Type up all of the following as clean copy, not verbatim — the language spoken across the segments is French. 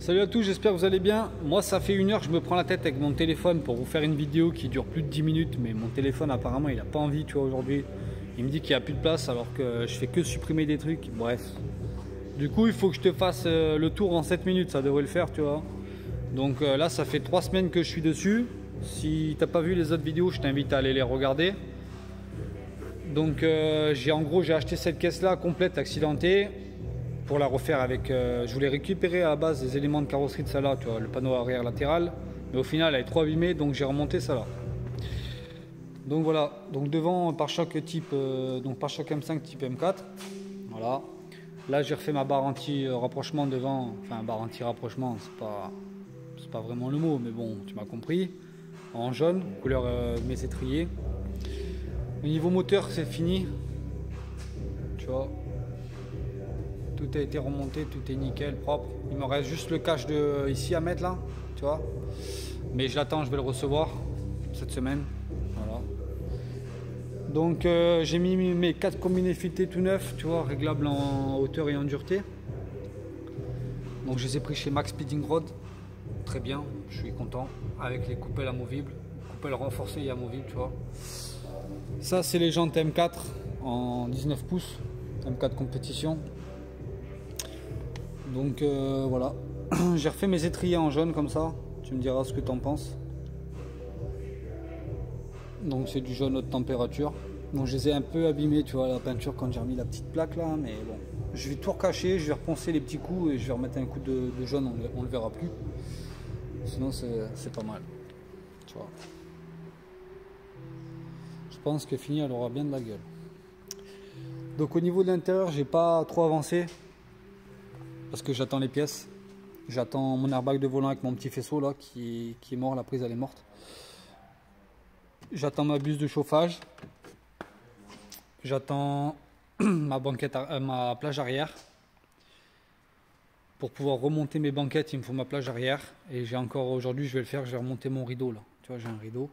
Salut à tous, j'espère que vous allez bien. Moi ça fait 1 heure que je me prends la tête avec mon téléphone pour vous faire une vidéo qui dure plus de 10 minutes. Mais mon téléphone apparemment il a pas envie, tu vois, aujourd'hui. Il me dit qu'il n'y a plus de place alors que je fais que supprimer des trucs. Bref. Du coup il faut que je te fasse le tour en 7 minutes, ça devrait le faire, tu vois. Donc là ça fait 3 semaines que je suis dessus. Si t'as pas vu les autres vidéos, je t'invite à aller les regarder. Donc j'ai acheté cette caisse là complète accidentée pour la refaire avec je voulais récupérer à la base des éléments de carrosserie de celle-là, tu vois, le panneau arrière latéral, mais au final elle est trop abîmée, donc j'ai remonté ça là. Donc voilà, donc devant pare-choc type donc pare-choc M5 type M4. Voilà. Là j'ai refait ma barre anti-rapprochement devant, enfin barre anti-rapprochement, c'est pas vraiment le mot, mais bon, tu m'as compris. En jaune, couleur mes étriers. Au niveau moteur, c'est fini. Tu vois. Tout a été remonté, tout est nickel, propre. Il me reste juste le cache de ici à mettre là, tu vois. Mais je l'attends, je vais le recevoir cette semaine. Voilà. Donc j'ai mis mes 4 combinés filetés tout neufs, tu vois, réglables en hauteur et en dureté. Donc je les ai pris chez Max Speeding Rod. Très bien, je suis content. Avec les coupelles amovibles, coupelles renforcées et amovibles, tu vois. Ça c'est les jantes M4 en 19 pouces, M4 compétition. Donc voilà, j'ai refait mes étriers en jaune comme ça, tu me diras ce que tu en penses. Donc c'est du jaune haute température. Donc je les ai un peu abîmés, tu vois, la peinture quand j'ai remis la petite plaque là, mais bon. Je vais tout recacher, je vais reponcer les petits coups et je vais remettre un coup de jaune, on le verra plus. Sinon c'est pas mal, tu vois. Je pense que fini elle aura bien de la gueule. Donc au niveau de l'intérieur, j'ai pas trop avancé. Parce que j'attends les pièces. J'attends mon airbag de volant avec mon petit faisceau là qui est mort, la prise elle est morte. J'attends ma buse de chauffage. J'attends ma banquette, ma plage arrière. Pour pouvoir remonter mes banquettes, il me faut ma plage arrière. Et j'ai encore aujourd'hui, je vais le faire, je vais remonter mon rideau là. Tu vois, j'ai un rideau.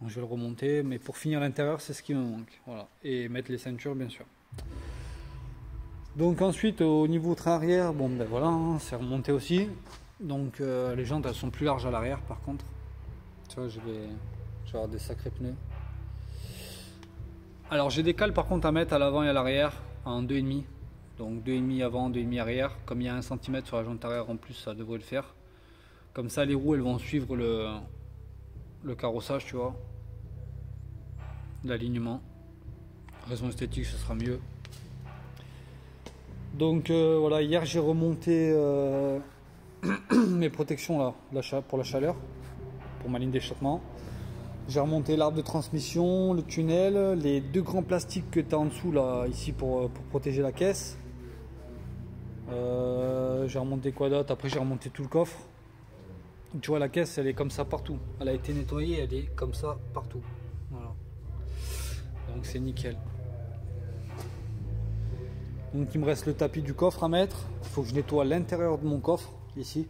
Donc je vais le remonter. Mais pour finir l'intérieur, c'est ce qui me manque. Voilà. Et mettre les ceintures bien sûr. Donc ensuite au niveau train arrière, bon ben voilà, hein, c'est remonté aussi. Donc les jantes elles sont plus larges à l'arrière par contre. Tu vois, je vais avoir des sacrés pneus. Alors j'ai des cales par contre à mettre à l'avant et à l'arrière en 2,5. Donc 2,5 avant, 2,5 arrière. Comme il y a 1 cm sur la jante arrière en plus, ça devrait le faire. Comme ça les roues elles vont suivre le carrossage, tu vois. L'alignement. Raison esthétique, ce sera mieux. Donc voilà, hier j'ai remonté mes protections là, pour la chaleur, pour ma ligne d'échappement. J'ai remonté l'arbre de transmission, le tunnel, les 2 grands plastiques que tu as en dessous là, ici pour protéger la caisse. J'ai remonté quoi d'autre? Après j'ai remonté tout le coffre. Tu vois, la caisse elle est comme ça partout. Elle a été nettoyée, elle est comme ça partout. Voilà. Donc c'est nickel. Donc il me reste le tapis du coffre à mettre. Il faut que je nettoie l'intérieur de mon coffre ici.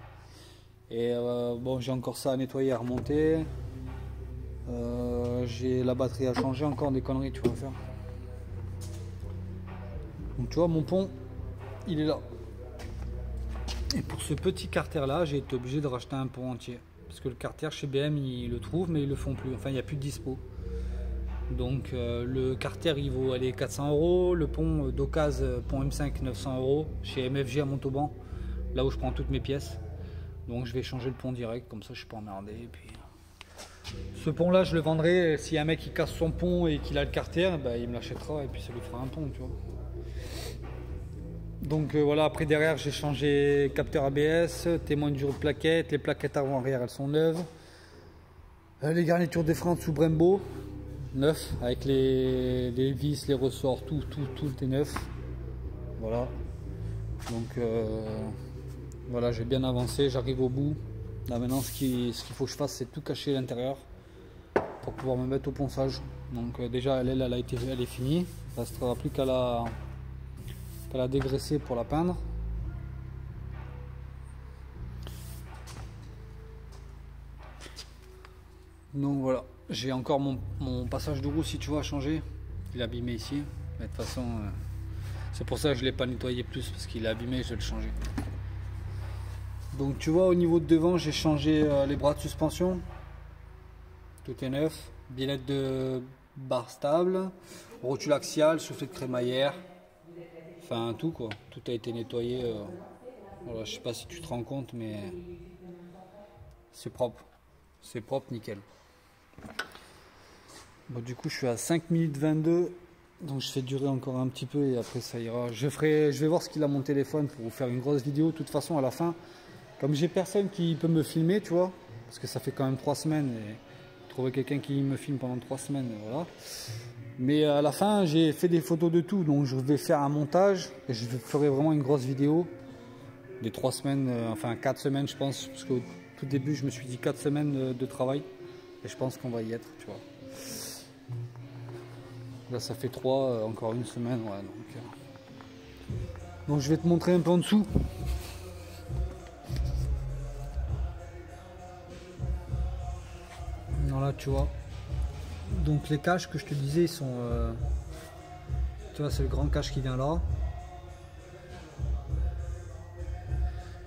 Et bon, j'ai encore ça à nettoyer, à remonter. J'ai la batterie à changer, encore des conneries tu vas faire. Donc tu vois, mon pont il est là. Et pour ce petit carter là, j'ai été obligé de racheter un pont entier. Parce que le carter chez BM ils le trouvent mais ils le font plus. Enfin il n'y a plus de dispo. Donc le carter il vaut aller 400 €, le pont d'occasion pont M5 900 € chez MFG à Montauban, là où je prends toutes mes pièces. Donc je vais changer le pont direct, comme ça je suis pas emmerdé. Et puis ce pont là je le vendrai, si un mec qui casse son pont et qu'il a le carter, bah, il me l'achètera et puis ça lui fera un pont, tu vois. Donc voilà, après derrière j'ai changé capteur ABS, témoin de plaquettes, les plaquettes avant arrière elles sont neuves. Les garnitures des freins sous Brembo neuf, avec les vis, les ressorts, tout est neuf. Voilà. Donc voilà, j'ai bien avancé, j'arrive au bout. Là maintenant ce qu'il faut que je fasse, c'est tout cacher à l'intérieur pour pouvoir me mettre au ponçage. Donc déjà elle est finie. Il ne restera plus qu'à la dégraisser pour la peindre. Donc voilà, j'ai encore mon passage de roue, si tu vois, à changer. Il est abîmé ici, mais de toute façon c'est pour ça que je ne l'ai pas nettoyé plus, parce qu'il est abîmé, je vais le changer. Donc tu vois, au niveau de devant, j'ai changé les bras de suspension. Tout est neuf. Biellette de barre stable, rotule axiale, soufflet de crémaillère. Enfin tout quoi. Tout a été nettoyé. Voilà, je sais pas si tu te rends compte, mais c'est propre. C'est propre, nickel. Bon, du coup, je suis à 5 minutes 22. Donc je fais durer encore un petit peu et après ça ira. Je vais voir ce qu'il a mon téléphone pour vous faire une grosse vidéo. De toute façon, à la fin, comme j'ai personne qui peut me filmer, tu vois, parce que ça fait quand même 3 semaines et trouver quelqu'un qui me filme pendant 3 semaines, voilà. Mais à la fin, j'ai fait des photos de tout, donc je vais faire un montage et je ferai vraiment une grosse vidéo des 3 semaines, enfin 4 semaines, je pense, parce qu'au tout début, je me suis dit 4 semaines de travail et je pense qu'on va y être, tu vois. Là, ça fait 3, encore une semaine, ouais, donc je vais te montrer un peu en dessous. Voilà, tu vois. Donc les caches que je te disais, ils sont... tu vois, c'est le grand cache qui vient là.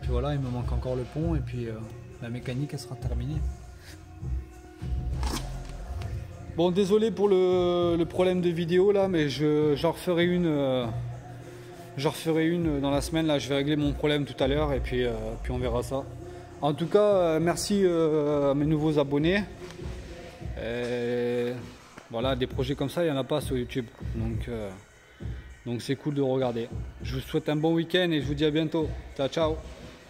Puis voilà, il me manque encore le pont et puis la mécanique, elle sera terminée. Bon, désolé pour le problème de vidéo là, mais j'en referai une. J'en referai une dans la semaine. Là, je vais régler mon problème tout à l'heure et puis on verra ça. En tout cas, merci à mes nouveaux abonnés. Et voilà, des projets comme ça, il n'y en a pas sur YouTube. Donc c'est cool de regarder. Je vous souhaite un bon week-end et je vous dis à bientôt. Ciao, ciao.